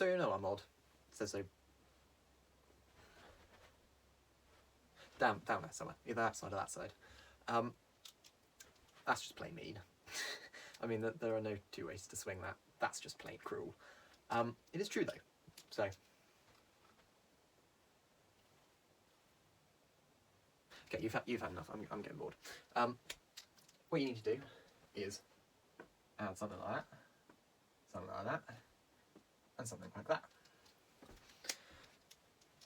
So no, I'm odd. It says so. Down there somewhere. Either that side or that side. That's just plain mean. I mean, there are no two ways to swing that. That's just plain cruel. It is true though. So. Okay, you've had enough. I'm getting bored. What you need to do is add something like that, and something like that.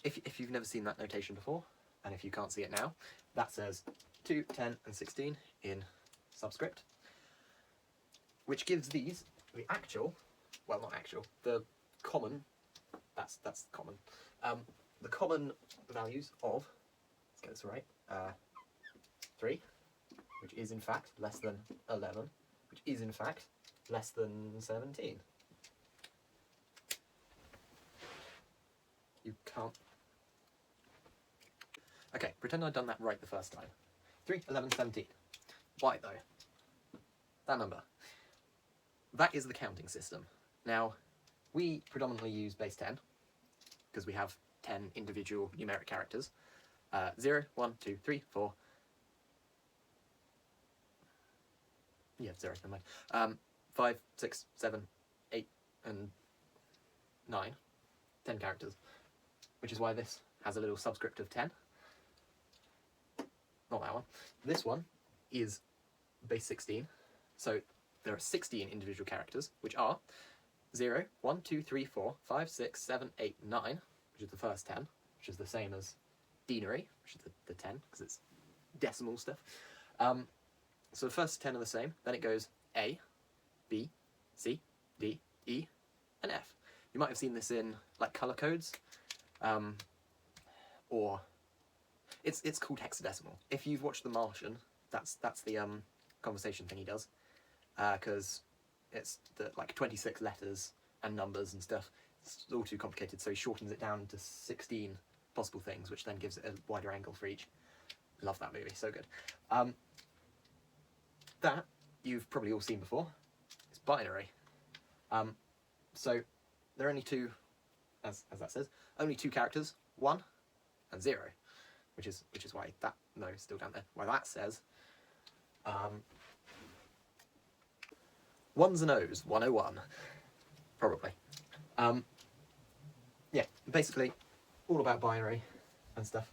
If you've never seen that notation before, and if you can't see it now, that says 2, 10, and 16 in subscript, which gives these the actual, well, not actual, the common, that's common, the common values of, let's get this right, 3, which is in fact less than 11, which is in fact less than 17. You can't. Okay, pretend I'd done that right the first time. 3, 11, 17. Why though? That number. That is the counting system. Now, we predominantly use base 10, because we have 10 individual numeric characters. 0, 1, 2, 3, 4. Yeah, 0, never mind. 5, 6, 7, 8, and 9. 10 characters. Which is why this has a little subscript of 10. Not that one. This one is base 16. So there are 16 individual characters, which are 0, 1, 2, 3, 4, 5, 6, 7, 8, 9, which is the first 10, which is the same as denary, which is the 10, because it's decimal stuff. So the first 10 are the same. Then it goes A, B, C, D, E, and F. You might have seen this in like color codes, or it's called hexadecimal. If you've watched The Martian, that's the conversation thing he does, because it's like 26 letters and numbers and stuff. It's all too complicated, so he shortens it down to 16 possible things, which then gives it a wider angle for each. Love that movie, so good. That you've probably all seen before. It's binary. So there are only two, as that says, only two characters, 1 and 0, which is why that, no, it's still down there, why that says 1s and 0s 101, probably. Yeah, basically all about binary and stuff.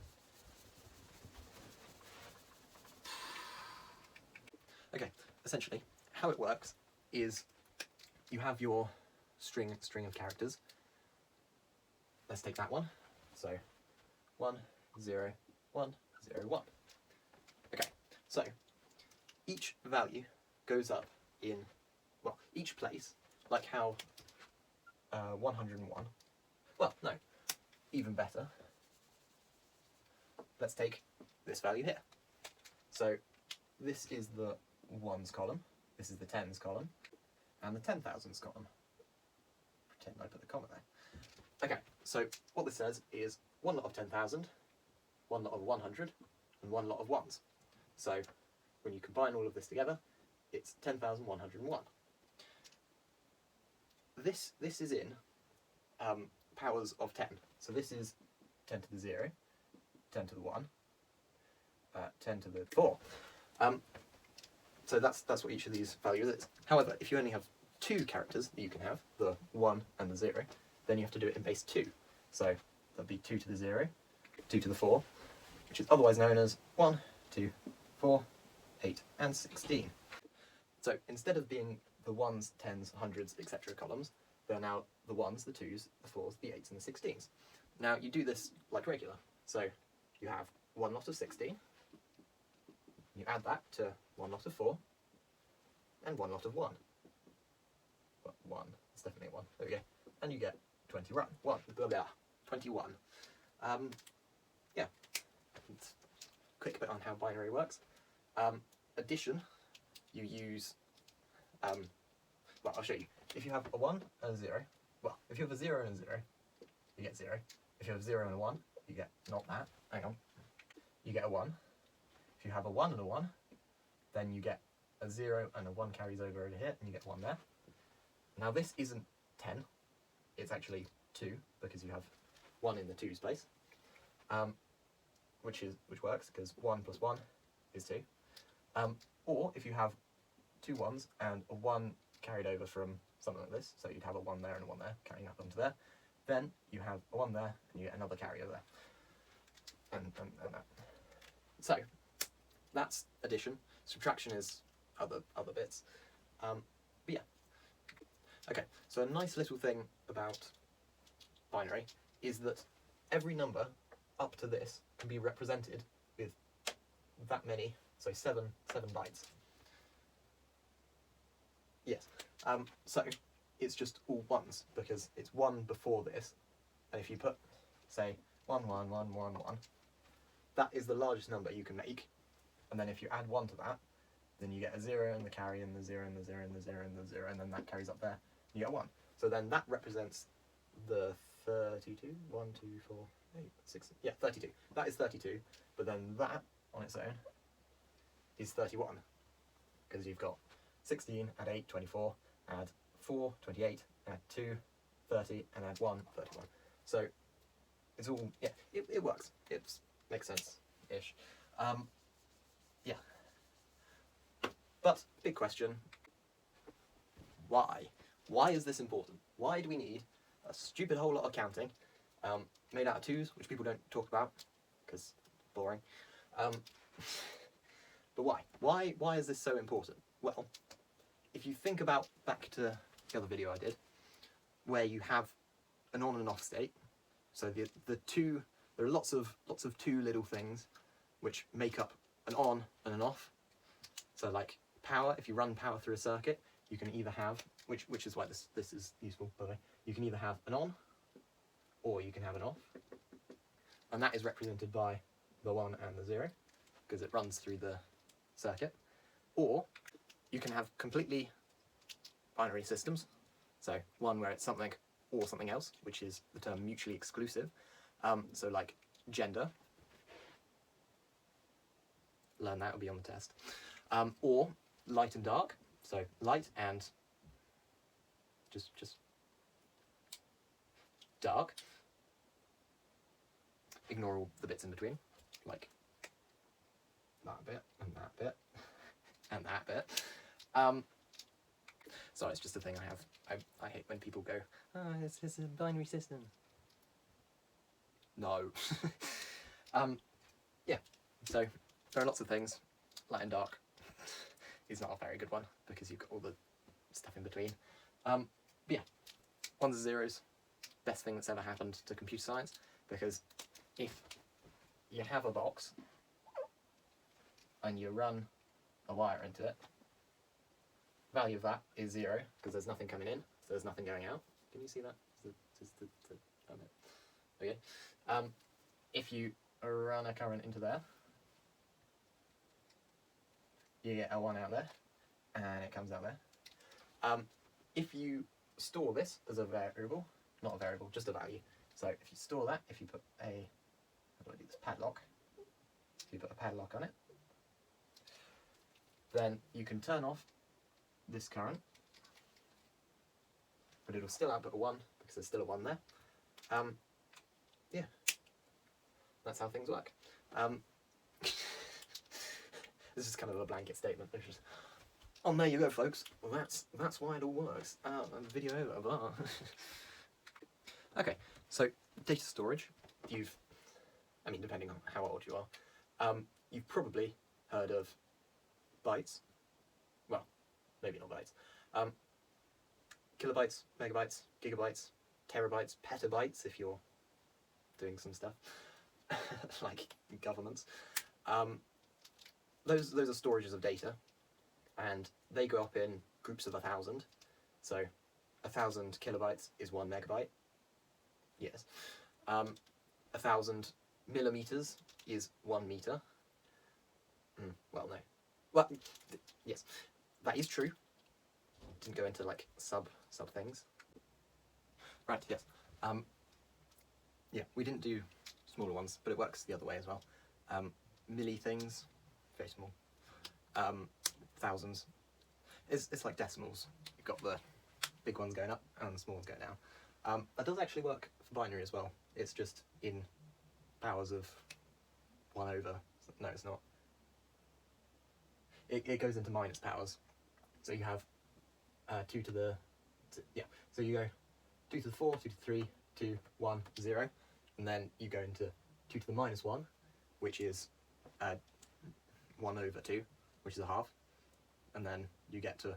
Okay, essentially how it works is you have your string of characters. Let's take that one. So 1, 0, 1, 0, 1. Okay, so each value goes up in, well, each place, like how 101, well, no, even better. Let's take this value here. So this is the 1s column, this is the 10s column, and the 10,000s column. Pretend I put the comma there. Okay, so what this says is one lot of 10,000, one lot of 100, and one lot of 1s. So when you combine all of this together, it's 10,101. This is in powers of 10. So this is 10 to the 0, 10 to the 1, 10 to the 4. So that's what each of these values is. However, if you only have two characters that you can have, the 1 and the 0, then you have to do it in base 2. So that'd be 2 to the 0, 2 to the 4, which is otherwise known as 1, 2, 4, 8, and 16. So instead of being the 1s, 10s, 100s, etc. columns, they're now the 1s, the 2s, the 4s, the 8s, and the 16s. Now you do this like regular. So you have one lot of 16, you add that to one lot of 4, and one lot of 1. Well, 1, it's definitely 1, there we go. And you get 21. 21. Yeah, quick bit on how binary works. Addition, you use, well, I'll show you. If you have a 1 and a 0, well, if you have a 0 and a 0, you get 0. If you have a 0 and a 1, you get not that, hang on, you get a 1. If you have a 1 and a 1, then you get a 0 and a 1 carries over here, and you get 1 there. Now this isn't 10, it's actually 2 because you have 1 in the 2's place, which works because 1 plus 1 is 2. Or if you have 2 1s and a 1 carried over from something like this, so you'd have a 1 there and a 1 there carrying up onto there, then you have a 1 there and you get another carrier there, and that. So that's addition. Subtraction is other bits. But yeah. Okay, so a nice little thing about binary is that every number up to this can be represented with that many, so 7 bytes. Yes. So it's just all 1s because it's 1 before this, and if you put, say, 1 1 1 1 1, that is the largest number you can make, and then if you add 1 to that, then you get a 0 and the carry and the 0 and the 0 and the 0 and the 0, and then that carries up there, you get 1. So then that represents the 32, 1, 2, 4, 8, 6, yeah, 32. That is 32, but then that on its own is 31, because you've got 16, add 8, 24, add 4, 28, add 2, 30, and add 1, 31. So it's all, yeah, it works. It makes sense-ish. Yeah. But, big question, why? Why is this important? Why do we need a stupid whole lot of counting made out of 2's, which people don't talk about, because boring. But why? Why is this so important? Well, if you think about back to the other video I did, where you have an on and off state, so the 2, there are lots of 2 little things which make up an on and an off. So like power, if you run power through a circuit, you can either have, which is why this is useful, by the way, you can either have an on or you can have an off, and that is represented by the 1 and the 0 because it runs through the circuit. Or you can have completely binary systems, so one where it's something or something else, which is the term mutually exclusive. So like gender, learn that, will be on the test. Or light and dark, so light and just dark. Ignore all the bits in between, like that bit and that bit and that bit. So it's just a thing I have. I hate when people go, oh, it's a binary system. No. Yeah, so there are lots of things. Light and dark is not a very good one because you've got all the stuff in between. But yeah, 1s and 0s, best thing that's ever happened to computer science, because if you have a box and you run a wire into it, value of that is 0 because there's nothing coming in, so there's nothing going out. Can you see that? Okay. If you run a current into there, you get a 1 out there, and it comes out there. If you store this as a variable, not a variable, just a value. So if you store that, if you put a, how do I do this, padlock, if you put a padlock on it, then you can turn off this current, but it'll still output a 1 because there's still a 1 there. Yeah, that's how things work. This is kind of a blanket statement. Just, oh, there you go, folks. Well, that's why it all works. Video over. Blah. Okay, so data storage. I mean, depending on how old you are, you've probably heard of bytes. Well, maybe not bytes. Kilobytes, megabytes, gigabytes, terabytes, petabytes if you're doing some stuff like governments. Those are storages of data, and they go up in groups of 1,000. So 1,000 kilobytes is 1 megabyte. Yes. 1,000 millimeters is 1 meter. Well, no. Well, yes, that is true. Didn't go into like sub things. Right. Yes. Yeah, we didn't do smaller ones, but it works the other way as well. Milli things, very small. Thousands. It's like decimals. You've got the big ones going up and the small ones going down. That does actually work for binary as well. It's just in powers of 1 over. No, it's not. It goes into minus powers. So you have 2 to the... yeah, so you go 2 to the 4, 2 to the 3, 2, 1, 0. And then you go into 2 to the minus 1, which is 1 over 2, which is a half. And then you get to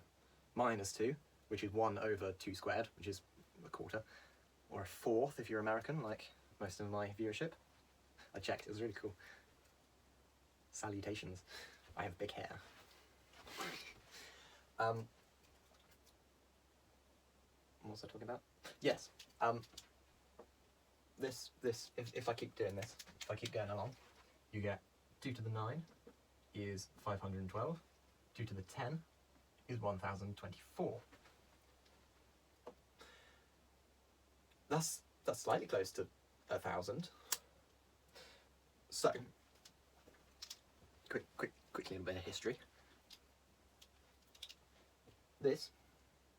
minus 2, which is 1 over 2 squared, which is a quarter. Or a fourth if you're American, like most of my viewership. I checked, it was really cool. Salutations. I have big hair. What was I talking about? Yes. If I keep doing this, if I keep going along, you get 2 to the 9 is 512. 2 to the 10 is 1024. That's slightly close to 1,000. So, quickly a bit of history. This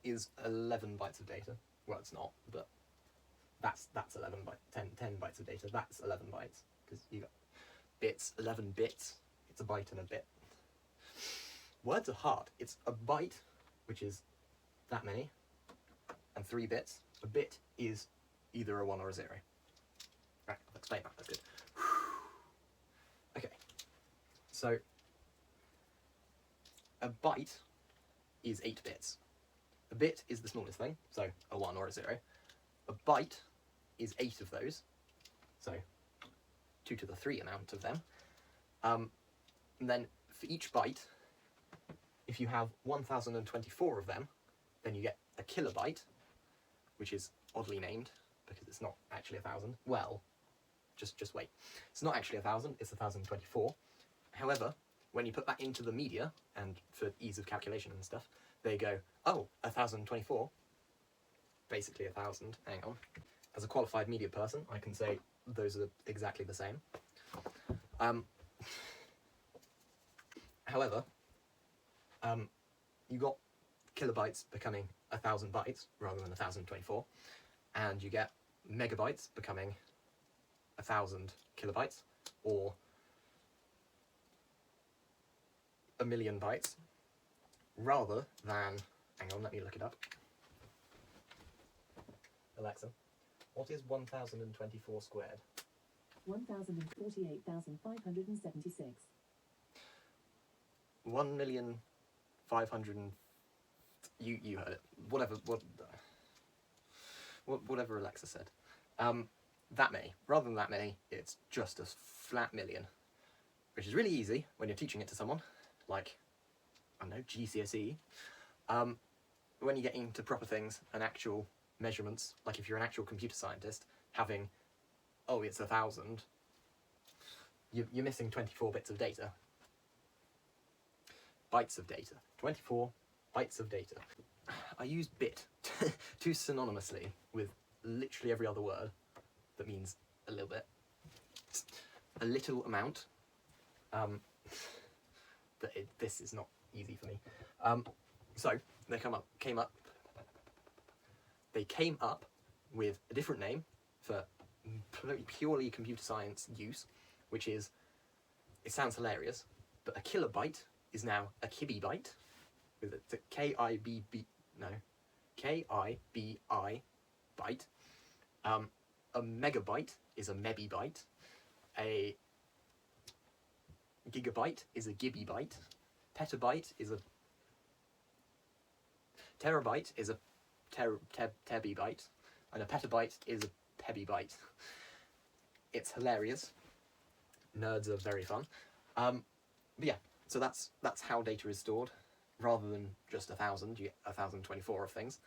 is 11 bytes of data. Well, it's not, but that's 11 bytes. 10 bytes of data. That's 11 bytes because you got bits, 11 bits. It's a byte and a bit. Words are hard. It's a byte, which is that many, and 3 bits. A bit is either a 1 or a 0. Right, I'll explain that. That's good. Okay, so a byte is 8 bits. A bit is the smallest thing, so a 1 or a 0. A byte is 8 of those, so 2 to the 3 amount of them. And then for each byte, if you have 1024 of them, then you get a kilobyte, which is oddly named because it's not actually 1,000. Well, just wait. It's not actually 1,000, it's 1,024. However, when you put that into the media, and for ease of calculation and stuff, they go, oh, 1,024, basically 1,000, hang on. As a qualified media person, I can say those are exactly the same. However, you got kilobytes becoming 1,000 bytes rather than 1,024, and you get megabytes becoming 1,000 kilobytes, or 1,000,000 bytes, rather than, hang on, let me look it up. Alexa, what is 1,024 squared? 1,048,576. 1,500,000. You heard it. Whatever Alexa said. That many. Rather than that many, it's just a flat million, which is really easy when you're teaching it to someone, like, I don't know, GCSE. When you get into proper things and actual measurements, like if you're an actual computer scientist, having, oh, it's 1,000, you're missing 24 bits of data. Bytes of data. 24 bytes of data. I use bit too synonymously with literally every other word that means a little bit. A little amount. But this is not easy for me. So they came up with a different name for purely computer science use, which is, it sounds hilarious, but a kilobyte is now a kibibyte, with a K-I-B-B, no, K-I-B-I byte. A megabyte is a mebibyte. A gigabyte is a gibibyte. Petabyte is a terabyte is a tebibyte, and a petabyte is a pebibyte. It's hilarious. Nerds are very fun. But yeah, so that's how data is stored. Rather than just 1,000, you get 1,024 of things.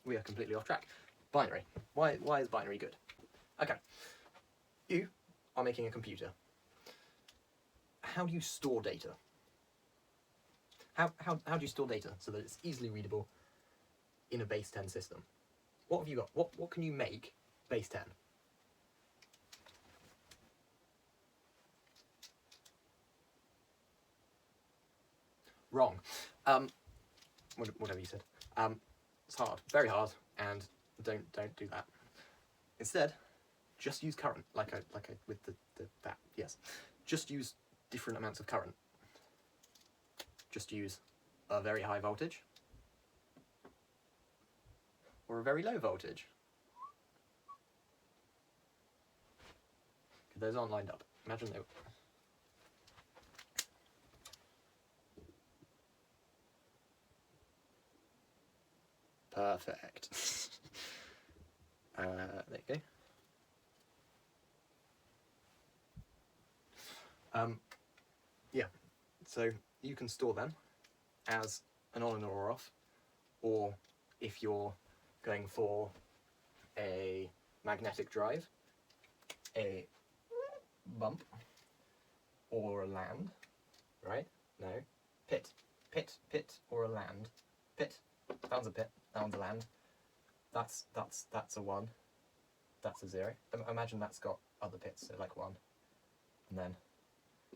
We are completely off track. Binary. Why is binary good? Okay, you are making a computer. How do you store data? How do you store data so that it's easily readable in a base 10 system? What have you got? What can you make base 10? Wrong. Whatever you said. It's hard, very hard, and don't do that. Instead, just use current, like I with that. Yes, just use different amounts of current. Just use a very high voltage or a very low voltage. Those aren't lined up. Imagine they were. Perfect. There you go. Yeah, so you can store them as an on and or off, or if you're going for a magnetic drive, a bump, or a land, right? No, pit, or a land, pit. That one's a pit. That one's a land. That's a 1. That's a 0. Imagine that's got other pits, so like 1, and then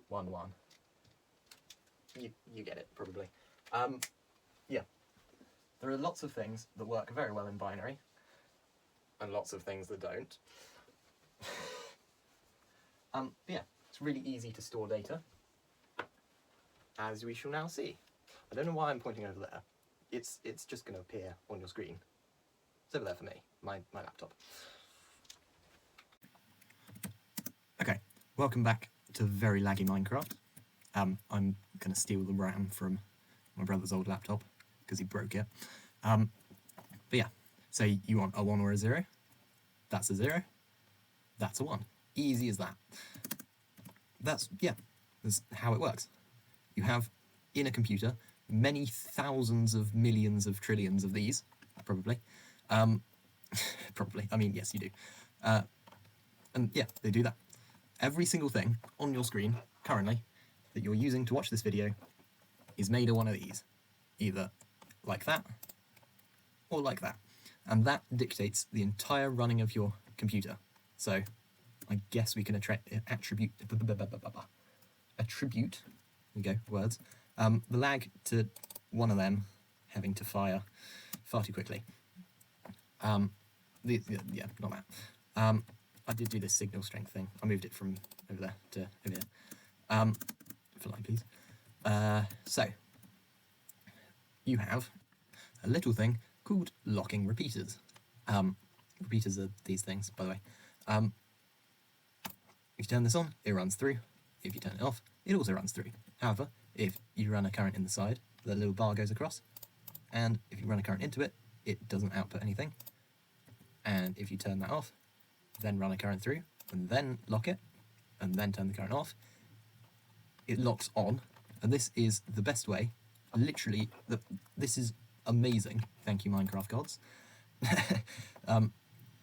1, 1. You get it, probably. Yeah. There are lots of things that work very well in binary, and lots of things that don't. Yeah, it's really easy to store data, as we shall now see. I don't know why I'm pointing over there. It's just going to appear on your screen. It's over there for me, my laptop. Okay, welcome back to very laggy Minecraft. I'm going to steal the RAM from my brother's old laptop because he broke it. But yeah, so you want a 1 or a 0. That's a 0. That's a 1. Easy as that. That's how it works. You have, in a computer, many thousands of millions of trillions of these, probably. Probably, I mean, yes, you do. And yeah, they do that. Every single thing on your screen, currently, that you're using to watch this video, is made of one of these. Either like that, or like that. And that dictates the entire running of your computer. So, I guess we can attribute, there we go, words, the lag to one of them having to fire far too quickly. Yeah, not that. I did do this signal strength thing. I moved it from over there to over here. For line, please. So, you have a little thing called locking repeaters. Repeaters are these things, by the way. If you turn this on, it runs through. If you turn it off, it also runs through. However, if you run a current in the side, the little bar goes across, and if you run a current into it, it doesn't output anything. And if you turn that off, then run a current through, and then lock it, and then turn the current off, it locks on, and this is the best way, literally, this is amazing, thank you Minecraft gods,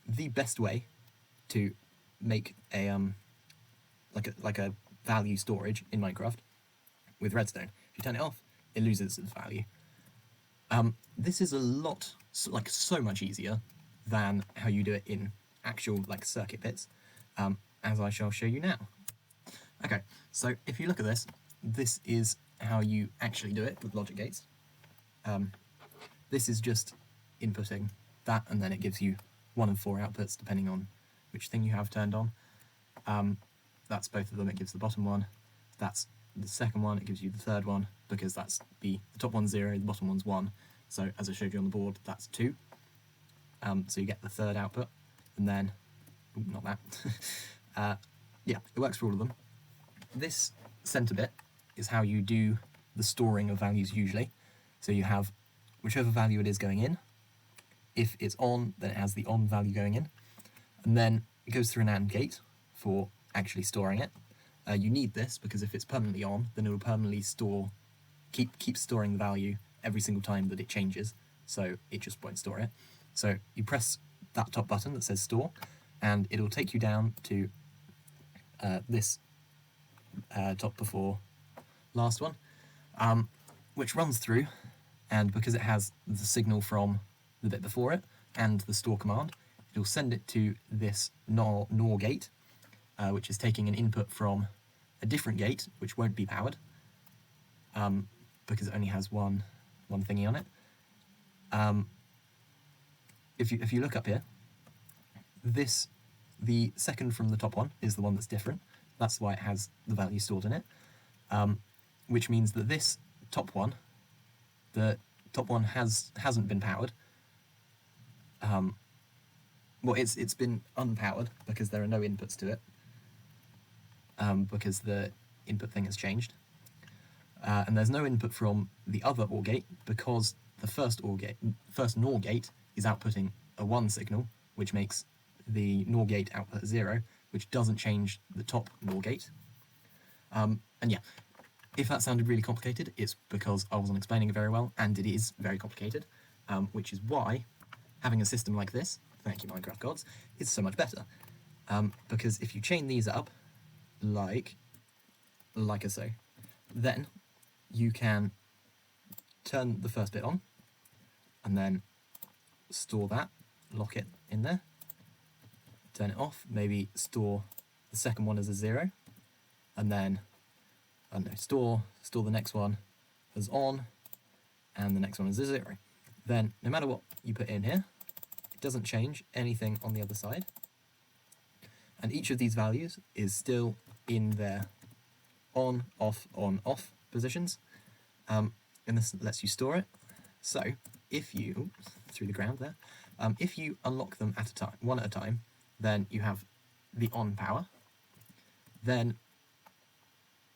the best way to make a like a value storage in Minecraft with redstone. If you turn it off, it loses its value. This is a lot, like so much easier than how you do it in actual like circuit bits, as I shall show you now. Okay, so if you look at this, this is how you actually do it with logic gates. This is just inputting that, and then it gives you 1 and 4 outputs depending on which thing you have turned on. That's both of them, it gives the bottom one. That's the second one, it gives you the third one, because that's the top one's 0, the bottom one's 1. So as I showed you on the board, that's 2. So you get the third output, and then, ooh, not that. Yeah, it works for all of them. This center bit is how you do the storing of values usually. So you have whichever value it is going in. If it's on, then it has the on value going in. And then it goes through an AND gate for actually storing it. You need this because if it's permanently on, then it will permanently store, keep storing the value every single time that it changes. So it just won't store it. So you press that top button that says store, and it'll take you down to this top before last one, which runs through, and because it has the signal from the bit before it and the store command, it'll send it to this NOR gate, which is taking an input from a different gate, which won't be powered, because it only has one thingy on it. if you look up here, the second from the top one is the one that's different. That's why it has the value stored in it, which means that this top one, the top one hasn't been powered. Well, it's been unpowered because there are no inputs to it, because the input thing has changed. And there's no input from the other OR gate because the first NOR gate is outputting a 1 signal, which makes the NOR gate output 0, which doesn't change the top NOR gate. And yeah, if that sounded really complicated, it's because I wasn't explaining it very well, and it is very complicated, which is why having a system like this, thank you Minecraft gods, is so much better. Because if you chain these up, like so, then you can turn the first bit on, and then store that, lock it in there, turn it off, maybe store the second one as a 0, and then, I don't know, store the next one as on, and the next one as a 0. Then, no matter what you put in here, it doesn't change anything on the other side, and each of these values is still in their on, off positions, and this lets you store it. So, if you, through the ground there, if you unlock them at a time, one at a time, then you have the on power, then,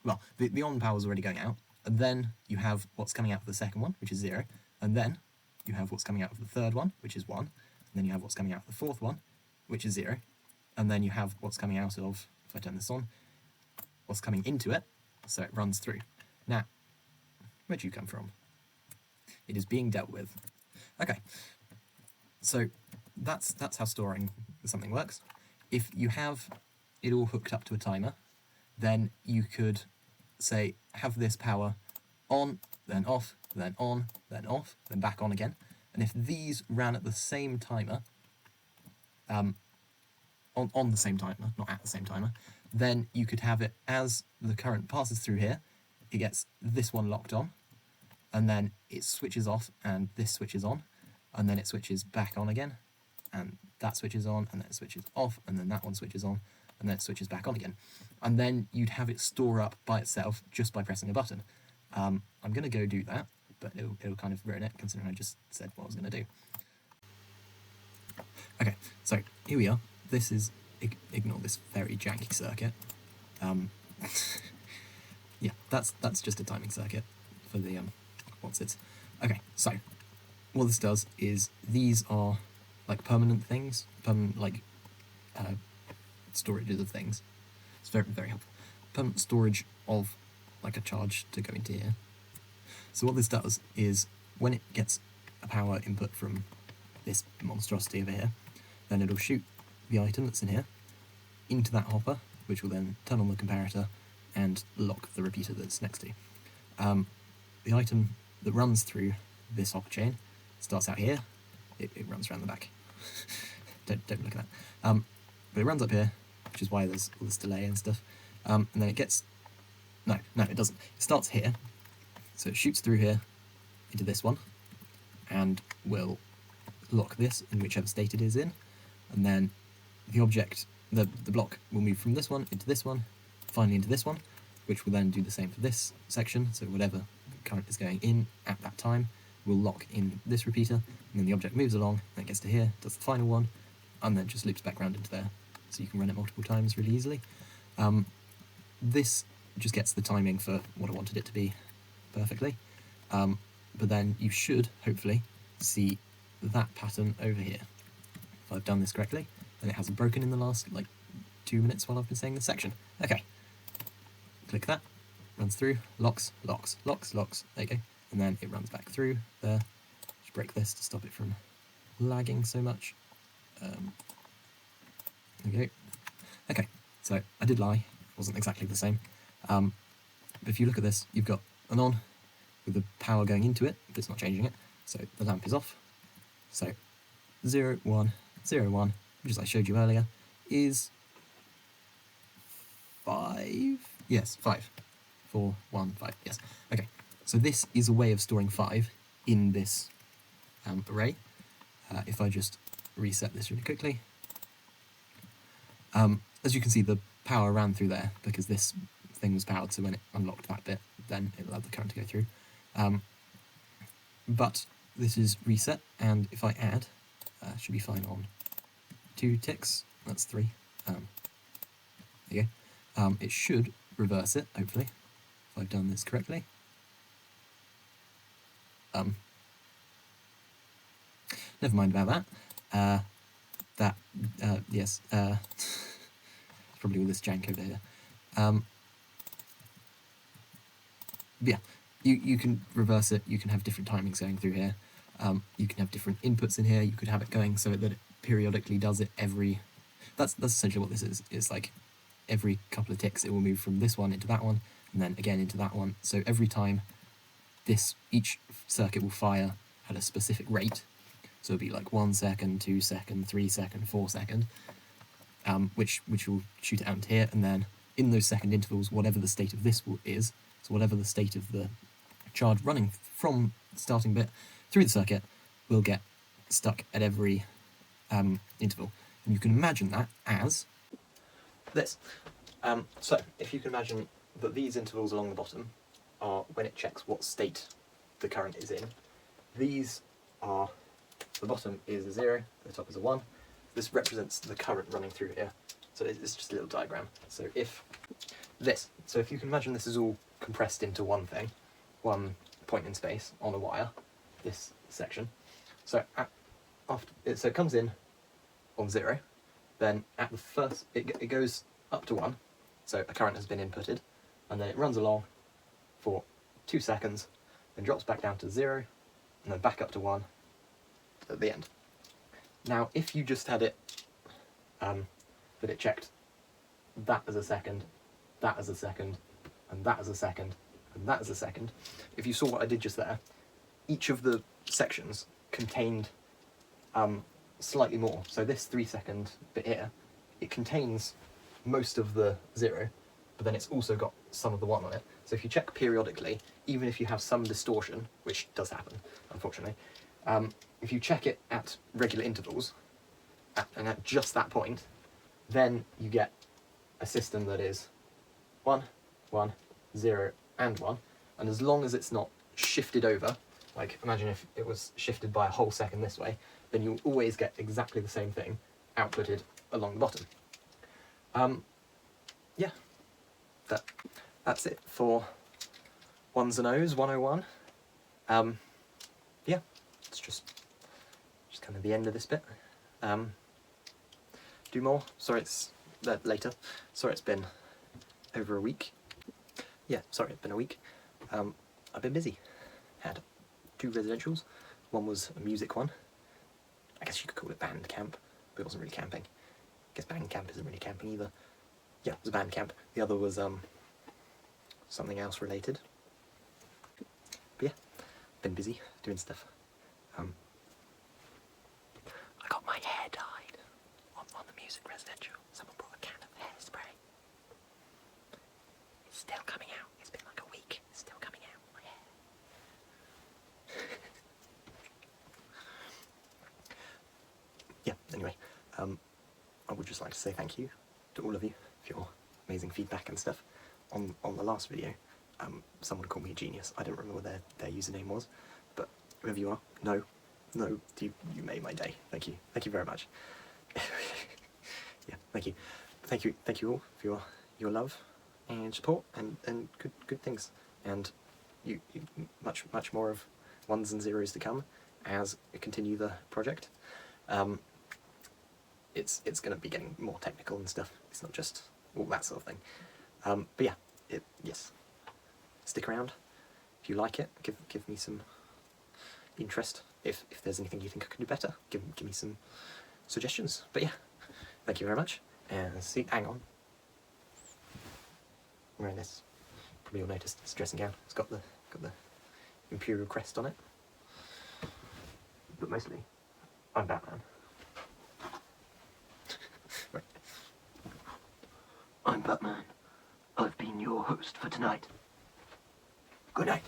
well, the on power is already going out, and then you have what's coming out of the second one, which is 0, and then you have what's coming out of the third one, which is 1, and then you have what's coming out of the fourth one, which is 0, and then you have what's coming out of, if I turn this on, what's coming into it, so it runs through. Now, where'd you come from? It is being dealt with. Okay, so that's how storing something works. If you have it all hooked up to a timer, then you could say have this power on, then off, then on, then off, then back on again. And if these ran at the same timer, on the same timer, not at the same timer, then you could have it as the current passes through here, it gets this one locked on, and then it switches off, and this switches on, and then it switches back on again, and that switches on, and then it switches off, and then that one switches on, and then it switches back on again. And then you'd have it store up by itself just by pressing a button. I'm going to go do that, but it'll kind of ruin it, considering I just said what I was going to do. Okay, so here we are. This is, ignore this very janky circuit. Yeah, that's just a timing circuit for the what's-its. Okay, so what this does is these are like permanent things, like storages of things. It's very, very helpful. Permanent storage of like a charge to go into here. So what this does is when it gets a power input from this monstrosity over here, then it'll shoot the item that's in here into that hopper, which will then turn on the comparator and lock the repeater that's next to. The item that runs through this hopper chain starts out here, it runs around the back. don't look at that. But it runs up here, which is why there's all this delay and stuff. And then it gets, no, it doesn't. It starts here, so it shoots through here into this one, and will lock this in whichever state it is in, and then the object, the block will move from this one into this one, finally into this one, which will then do the same for this section, so whatever current is going in at that time will lock in this repeater, and then the object moves along, then it gets to here, does the final one, and then just loops back around into there, so you can run it multiple times really easily. This just gets the timing for what I wanted it to be perfectly, but then you should, hopefully, see that pattern over here. If I've done this correctly, and it hasn't broken in the last, 2 minutes while I've been saying this section. Okay, click that, runs through, locks, there you go, and then it runs back through there. Just break this to stop it from lagging so much. There we go. Okay, so I did lie, it wasn't exactly the same. But if you look at this, you've got an on with the power going into it, but it's not changing it, so the lamp is off. So 0, 1, 0, 1, which as I showed you earlier, is 5? Yes, 5. 4, 1, 5, yes. Okay, so this is a way of storing 5 in this array. If I just reset this really quickly. As you can see, the power ran through there because this thing was powered, so when it unlocked that bit, then it allowed the current to go through. But this is reset, and if I add, should be fine on 2 ticks, that's 3. There you go. It should reverse it, hopefully, if I've done this correctly. Never mind about that. Yes, probably all this jank over here. But yeah, you can reverse it, you can have different timings going through here, you can have different inputs in here, you could have it going so that it periodically does it every... That's essentially what this is. It's like every couple of ticks it will move from this one into that one, and then again into that one. So every time each circuit will fire at a specific rate, so it'll be like 1 second, 2 second, 3 second, 4 second, which will shoot it out into here, and then in those second intervals, whatever the state of this is, so whatever the state of the charge running from the starting bit through the circuit will get stuck at every interval. And you can imagine that as this. So if you can imagine that these intervals along the bottom are when it checks what state the current is in. These are, the bottom is a 0, the top is a 1. This represents the current running through here. So it's just a little diagram. So if you can imagine this is all compressed into one thing, one point in space on a wire, this section. So it comes in on 0, then at the first, it goes up to 1, so a current has been inputted, and then it runs along for 2 seconds, then drops back down to 0, and then back up to 1 at the end. Now, if you just had it, that it checked that as a second, that as a second, and that as a second, and that as a second, if you saw what I did just there, each of the sections contained slightly more. So this 3 second bit here, it contains most of the 0, but then it's also got some of the 1 on it. So if you check periodically, even if you have some distortion, which does happen, unfortunately, if you check it at regular intervals, and at just that point, then you get a system that is 1, 1, 0, and 1, and as long as it's not shifted over, like imagine if it was shifted by a whole second this way, then you'll always get exactly the same thing outputted along the bottom. Yeah, that's it for 1s and 0s 101. Yeah, it's just kind of the end of this bit. Do more. Sorry, it's later. Sorry, it's been over a week. Yeah, sorry, it's been a week. I've been busy. Had 2 residentials. One was a music one. I guess you could call it band camp, but it wasn't really camping. I guess band camp isn't really camping either. Yeah, it was a band camp. The other was something else related. But yeah, been busy doing stuff. I got my hair dyed on the music residential. Someone brought a can of hairspray. It's still coming out. It's been like a week. It's still coming out. My hair. Yeah, anyway, I would just like to say thank you to all of you for your amazing feedback and stuff. On the last video, someone called me a genius. I don't remember what their username was, but whoever you are, no, you made my day. Thank you very much. Yeah, thank you all for your love and support and good things, and you much more of 1s and 0s to come as we continue the project. It's going to be getting more technical and stuff. It's not just all that sort of thing. But yeah, yes. Stick around if you like it. Give me some interest. If there's anything you think I can do better, give me some suggestions. But yeah, thank you very much. And see. Hang on. I'm wearing this. Probably you'll notice this dressing gown. It's got the Imperial crest on it. But mostly, I'm Batman. Right. I'm Batman. I've been your host for tonight. Good night.